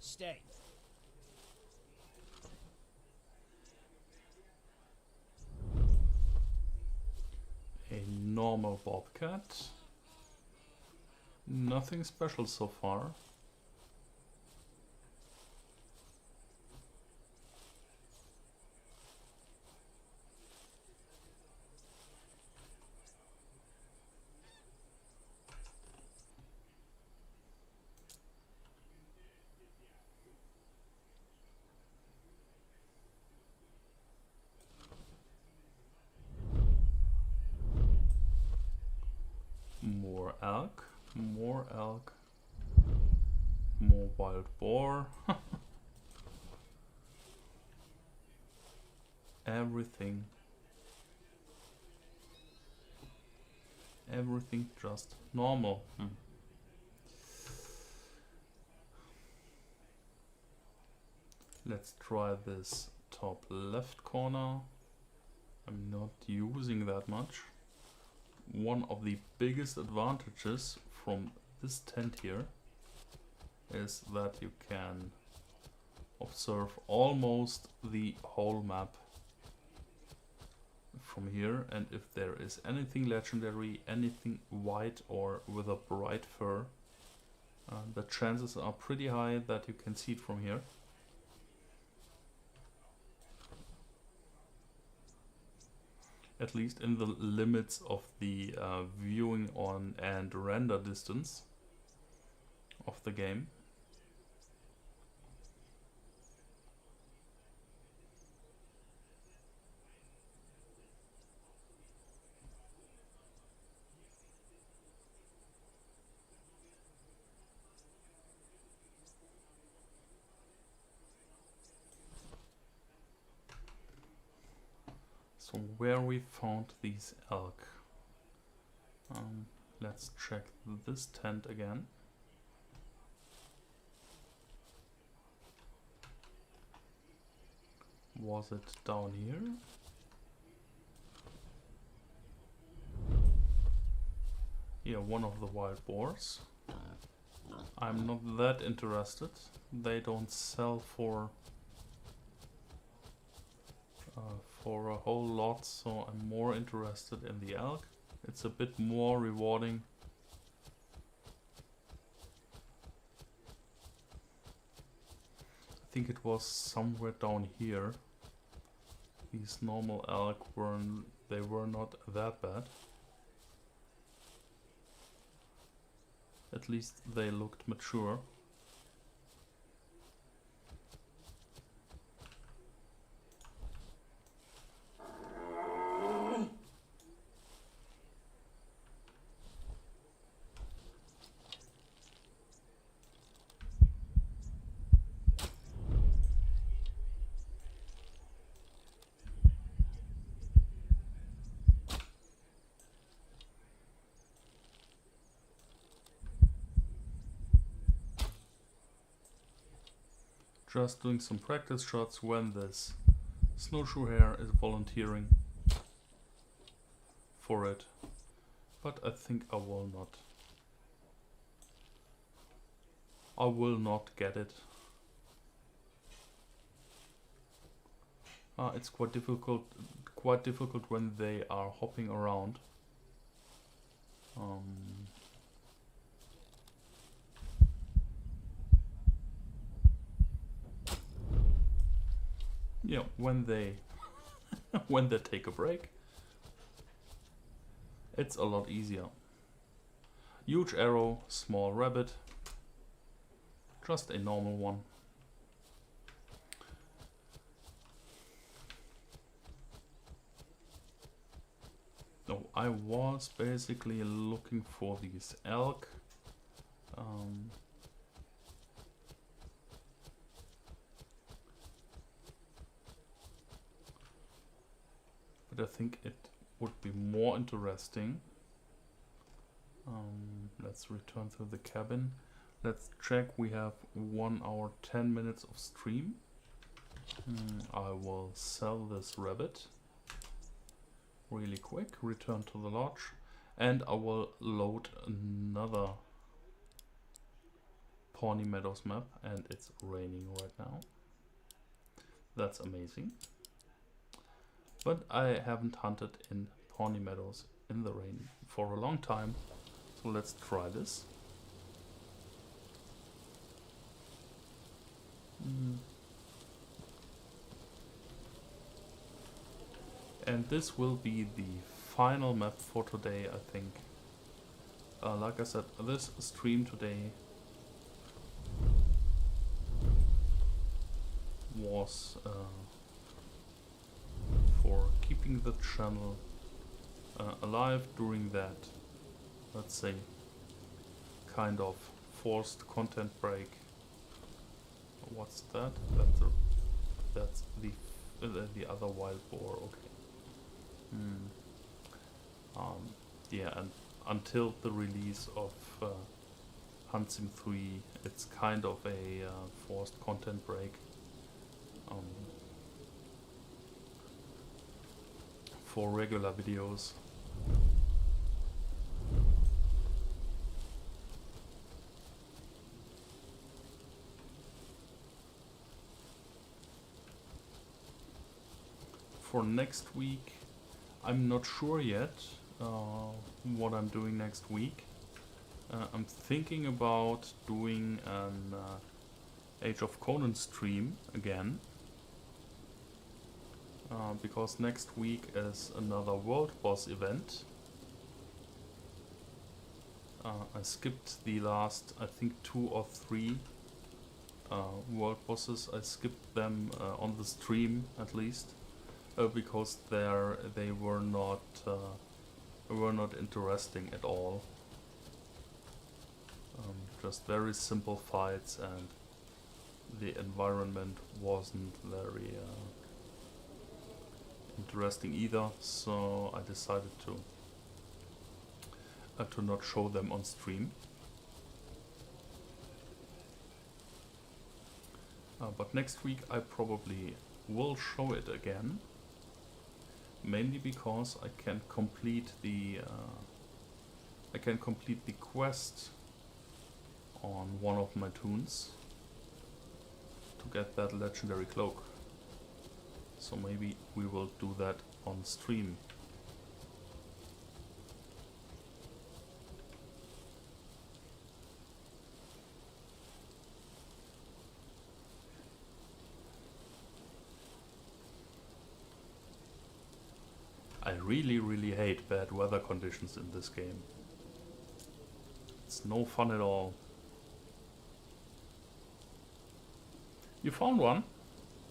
Stay. A normal bobcat. Nothing special so far. More elk, more wild boar. Everything just normal. Let's try this top left corner. I'm not using that much. One of the biggest advantages from this tent here is that you can observe almost the whole map from here, and if there is anything legendary, anything white or with a bright fur, the chances are pretty high that you can see it from here. At least in the limits of the viewing on and render distance of the game. So where we found these elk. Let's check this tent again. Was it down here? Yeah, one of the wild boars. I'm not that interested. They don't sell for a whole lot, so I'm more interested in the elk. It's a bit more rewarding. I think it was somewhere down here. These normal elk were not that bad. At least they looked mature. Just doing some practice shots when this snowshoe hare is volunteering for it, but I think I will not get it. It's quite difficult when they are hopping around. Yeah, when they take a break, it's a lot easier. Huge arrow, small rabbit, just a normal one. No, I was basically looking for these elk. But I think it would be more interesting. Let's return to the cabin. Let's check. We have 1 hour 10 minutes of stream. I will sell this rabbit really quick, return to the lodge, and I will load another Pawnee Meadows map, and it's raining right now. That's amazing. But I haven't hunted in Pawnee Meadows in the rain for a long time, so let's try this. And this will be the final map for today, I think. Like I said, this stream today was for keeping the channel alive during that, let's say, kind of forced content break. What's that? That's the other wild boar. Okay. Yeah, and until the release of Hunt Sim 3, it's kind of a forced content break. For regular videos. For next week, I'm not sure yet what I'm doing next week. I'm thinking about doing an Age of Conan stream again. Because next week is another World Boss event. I skipped the last, I think, 2 or 3 World Bosses. I skipped them on the stream at least. Because they were not interesting at all. Just very simple fights, and the environment wasn't very interesting either, so I decided to not show them on stream. But next week I probably will show it again, mainly because I can complete the quest on one of my toons to get that legendary cloak. So maybe we will do that on stream. I really hate bad weather conditions in this game. It's no fun at all. You found one?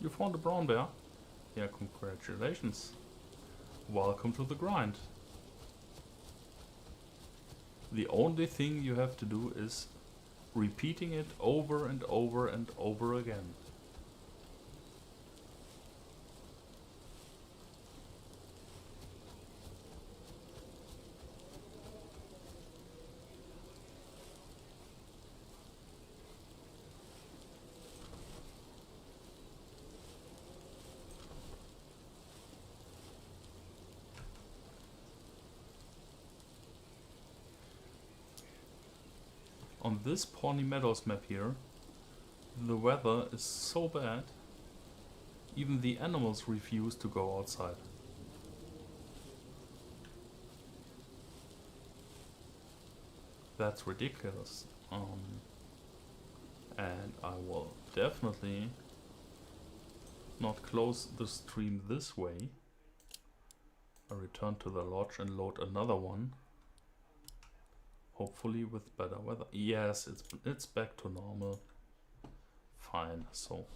You found a brown bear? Yeah, congratulations. Welcome to the grind. The only thing you have to do is repeating it over and over and over again. On this Pawnee Meadows map here, the weather is so bad, even the animals refuse to go outside. That's ridiculous. And I will definitely not close the stream this way. I return to the lodge and load another one. Hopefully with better weather. Yes, it's back to normal. Fine, so.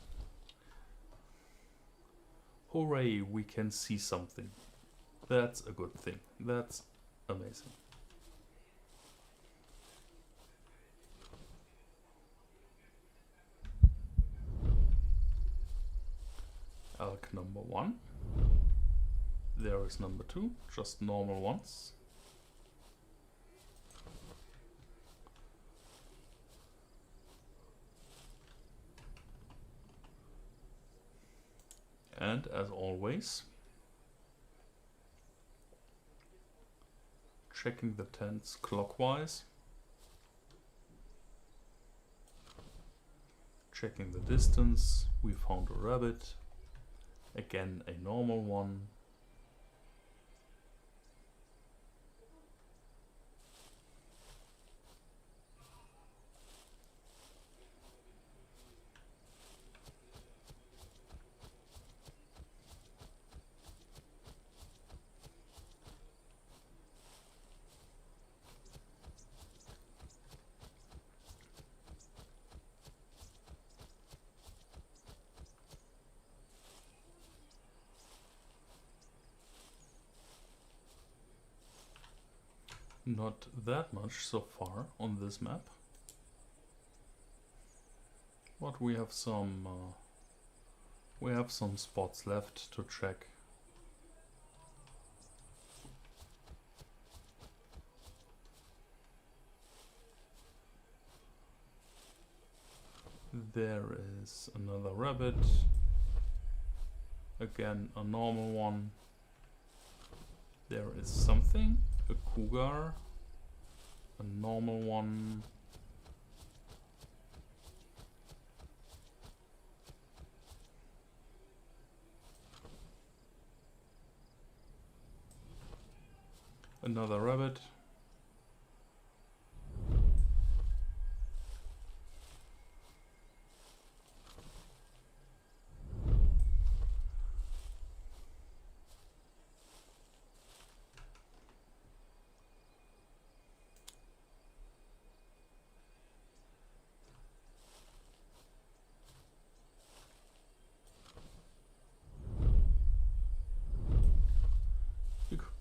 Hooray, we can see something. That's a good thing. That's amazing. Elk number 1. There is number 2, just normal ones. And as always, checking the tents clockwise, checking the distance. We found a rabbit, again a normal one. Not that much so far on this map, but we have some spots left to check. There is another rabbit, again a normal one. There is something. A cougar, a normal one, another rabbit,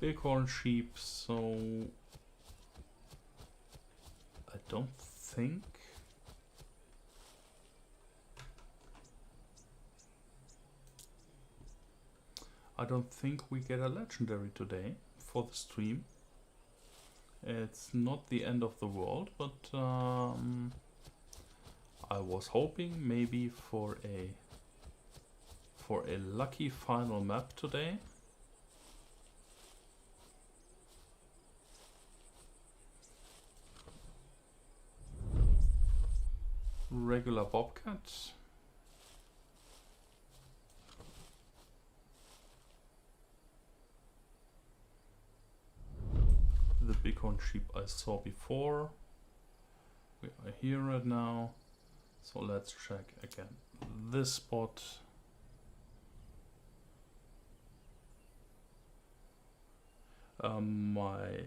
bighorn sheep, so I don't think I don't think we get a legendary today for the stream. It's not the end of the world, but I was hoping maybe for a lucky final map today. Regular bobcat. The bighorn sheep I saw before. We are here right now. So let's check again this spot. My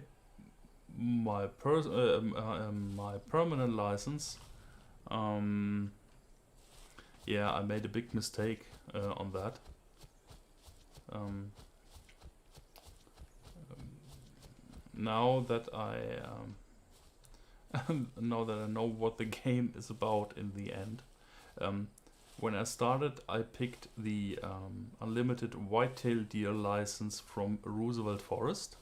permanent license. Yeah, I made a big mistake on that. Now that I now that I know what the game is about in the end, when I started, I picked the unlimited whitetail deer license from Roosevelt Forest,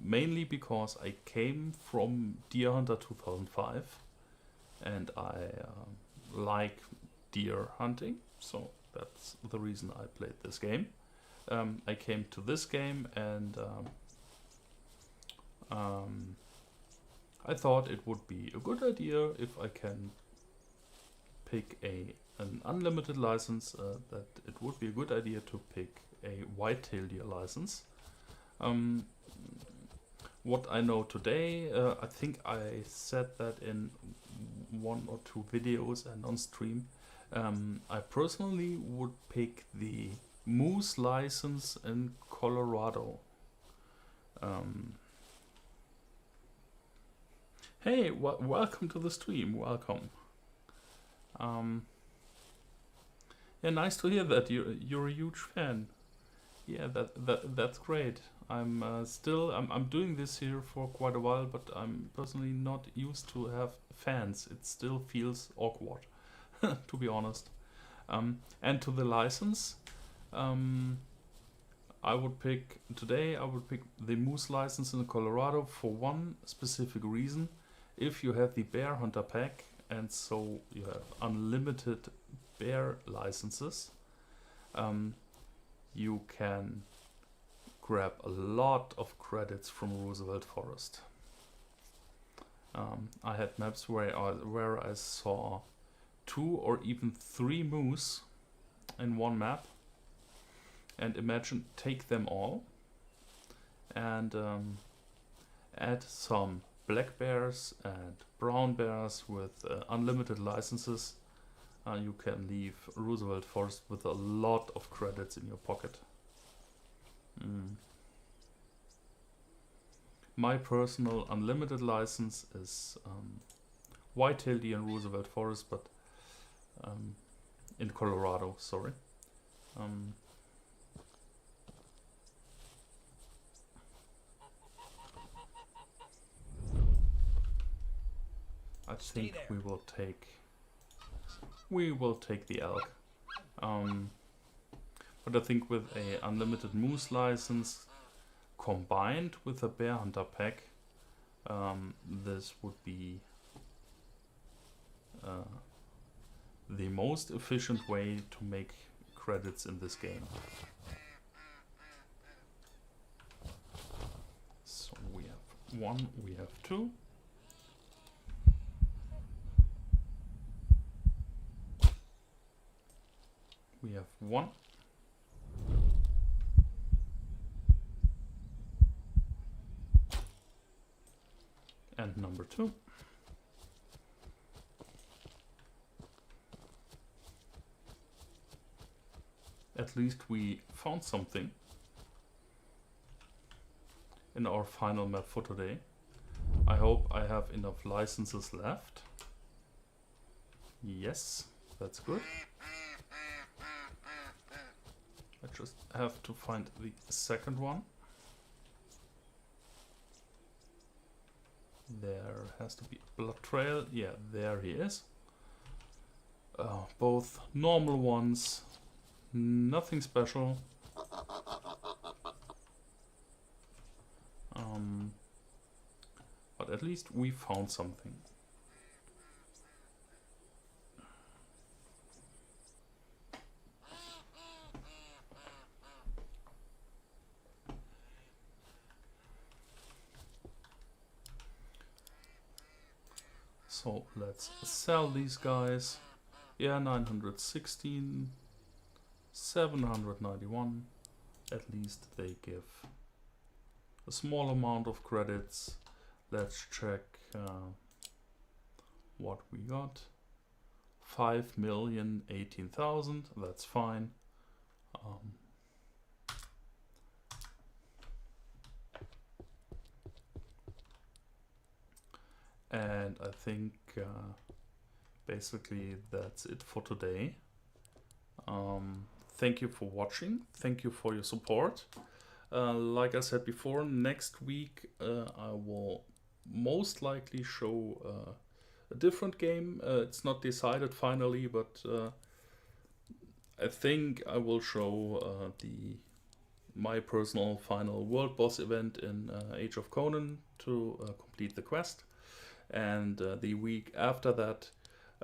mainly because I came from Deer Hunter 2005, and I like deer hunting, so that's the reason I played this game. I came to this game and I thought it would be a good idea if I can pick an unlimited license, that it would be a good idea to pick a whitetail deer license. What I know today, I think I said that in 1 or 2 videos and on stream, I personally would pick the moose license in Colorado. Hey, welcome to the stream. Welcome. Yeah, nice to hear that you're a huge fan. Yeah, that's great. I'm doing this here for quite a while, but I'm personally not used to have fans. It still feels awkward, to be honest. And to the license, I would pick the moose license in Colorado for one specific reason. If you have the bear hunter pack, and so you have unlimited bear licenses, you can grab a lot of credits from Roosevelt Forest. I had maps where I saw 2 or even 3 moose in one map, and imagine take them all and add some black bears and brown bears with unlimited licenses. You can leave Roosevelt Forest with a lot of credits in your pocket. My personal unlimited license is whitetail deer in Roosevelt Forest, but in Colorado, sorry. I think we will take the elk. But I think with a unlimited moose license combined with a bear hunter pack, this would be the most efficient way to make credits in this game. So we have 1, we have 2. We have 1. And number 2. At least we found something in our final map for today. I hope I have enough licenses left. Yes, that's good. I just have to find the second one. There has to be a blood trail. Yeah, there he is. Both normal ones, nothing special. But at least we found something. So let's sell these guys. Yeah, 916, 791. At least they give a small amount of credits. Let's check what we got. 5,018,000. That's fine. And I think basically that's it for today. Thank you for watching. Thank you for your support. Like I said before, next week I will most likely show a different game. It's not decided finally, but I think I will show my personal final world boss event in Age of Conan to complete the quest. And the week after that,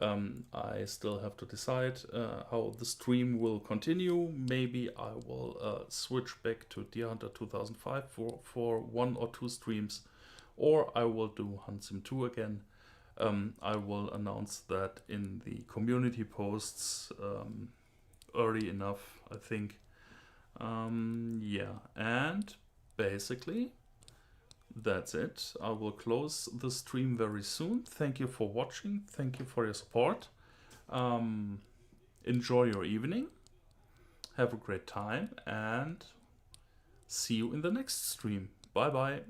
I still have to decide how the stream will continue. Maybe I will switch back to Deer Hunter 2005 for 1 or 2 streams, or I will do Hunt Sim 2 again. I will announce that in the community posts early enough, I think. Yeah, and basically that's it. I will close the stream very soon. Thank you for watching. Thank you for your support. Enjoy your evening. Have a great time and see you in the next stream. Bye bye.